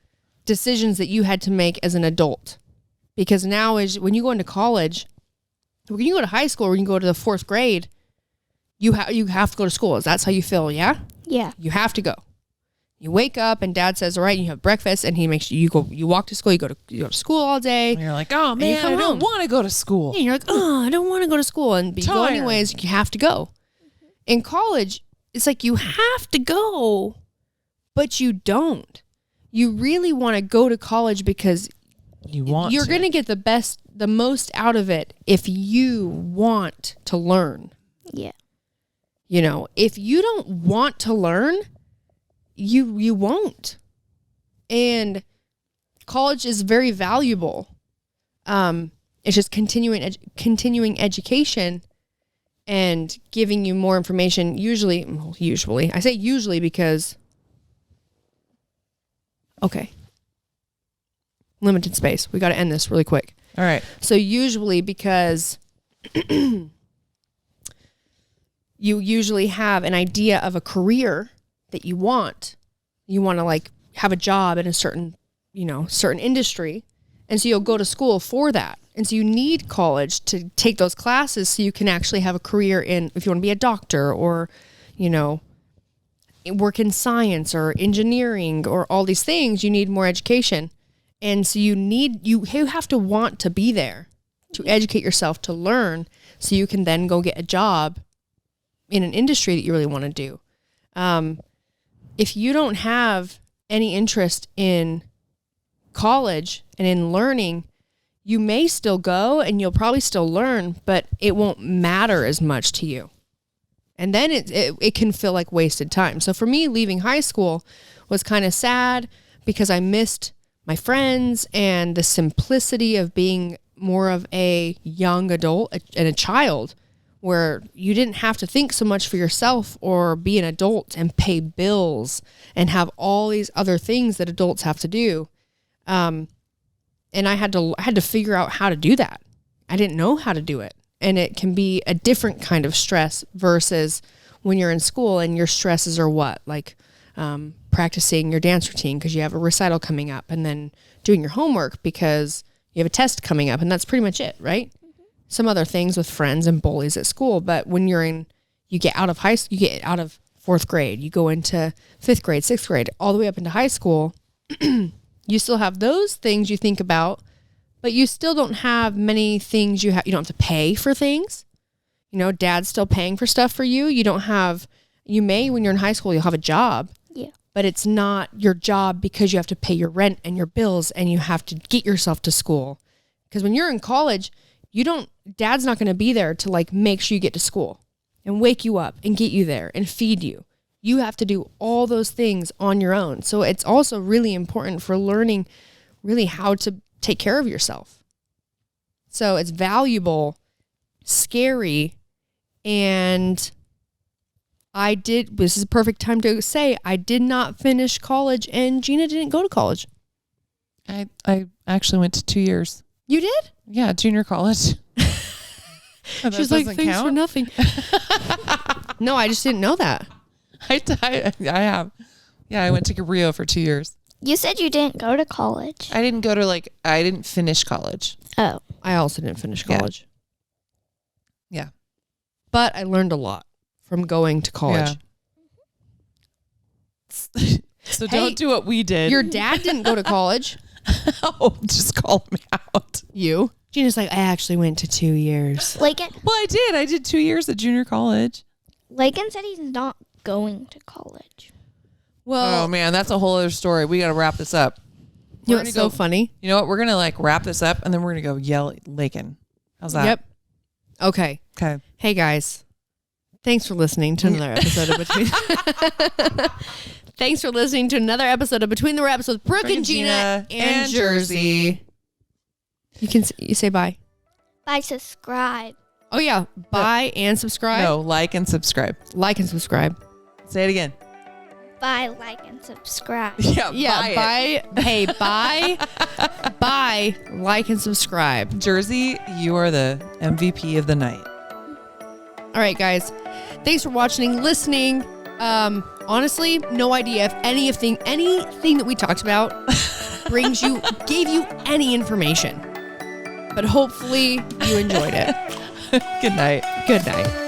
decisions that you had to make as an adult. Because now when you go into college, when you go to high school or you go to the 4th grade, you have to go to school. That's how you feel, yeah? Yeah. You have to go. You wake up and dad says, all right, you have breakfast, and he makes you walk to school, you go to school all day. And you're like, oh man, I don't want to go to school. And you're like, oh, I don't want to go to school. And you go anyways, you have to go. In college, it's like you have to go, but you don't. You really want to go to college because you're going to get the most out of it if you want to learn. Yeah. You know, if you don't want to learn, you won't. And college is very valuable. It's just continuing education and giving you more information. Usually, I say usually because, okay, limited space. We got to end this really quick. All right. So usually because you usually have an idea of a career that you want to like have a job in a certain industry. And so you'll go to school for that. And so you need college to take those classes so you can actually have a career if you want to be a doctor or, work in science or engineering or all these things, you need more education. And so you have to want to be there to educate yourself, to learn, so you can then go get a job in an industry that you really want to do. If you don't have any interest in college and in learning, you may still go and you'll probably still learn, but it won't matter as much to you. And then it can feel like wasted time. So for me, leaving high school was kind of sad because I missed my friends and the simplicity of being more of a young adult and a child, where you didn't have to think so much for yourself or be an adult and pay bills and have all these other things that adults have to do. And I had to figure out how to do that. I didn't know how to do it. And it can be a different kind of stress versus when you're in school and your stresses are what? Like practicing your dance routine because you have a recital coming up, and then doing your homework because you have a test coming up, and that's pretty much it, right? Some other things with friends and bullies at school. But when you get out of high school, you get out of 4th grade, you go into 5th grade, 6th grade, all the way up into high school, you still have those things you think about, but you still don't have many things you don't have to pay for things. Dad's still paying for stuff for you. You may, when you're in high school, you'll have a job. Yeah. But it's not your job because you have to pay your rent and your bills and you have to get yourself to school. Because when you're in college, Dad's not going to be there to like make sure you get to school and wake you up and get you there and feed you. You have to do all those things on your own. So it's also really important for learning really how to take care of yourself. So it's valuable, scary, and this is a perfect time to say, I did not finish college and Jeanna didn't go to college. I actually went to 2 years. You did? Yeah, junior college. She's like, thanks for nothing. No, I just didn't know that. I have. Yeah, I went to Rio for 2 years. You said you didn't go to college. I didn't I didn't finish college. Oh. I also didn't finish college. Yeah. But I learned a lot from going to college. Yeah. So don't do what we did. Your dad didn't go to college. Oh, just call me out. You? Jeanna's like, I actually went to 2 years. Well, I did. I did 2 years at junior college. Lakin said he's not going to college. Well, oh man, that's a whole other story. We got to wrap this up. You know what's so funny? You know what? We're going to wrap this up and then we're going to go yell at Lakin. How's that? Yep. Okay. Hey guys. Thanks for listening to another episode of Between. Thanks for listening to another episode of Between the Wraps with Brooke and Jeanna and Jerzi. You say bye. Bye, subscribe. Oh yeah, bye and subscribe. No, like and subscribe. Like and subscribe. Say it again. Bye, like and subscribe. Yeah, bye. Hey, bye. Bye, like and subscribe. Jerzi, you are the MVP of the night. All right, guys. Thanks for watching, listening. Honestly, no idea if anything that we talked about gave you any information. But hopefully you enjoyed it. Good night. Good night.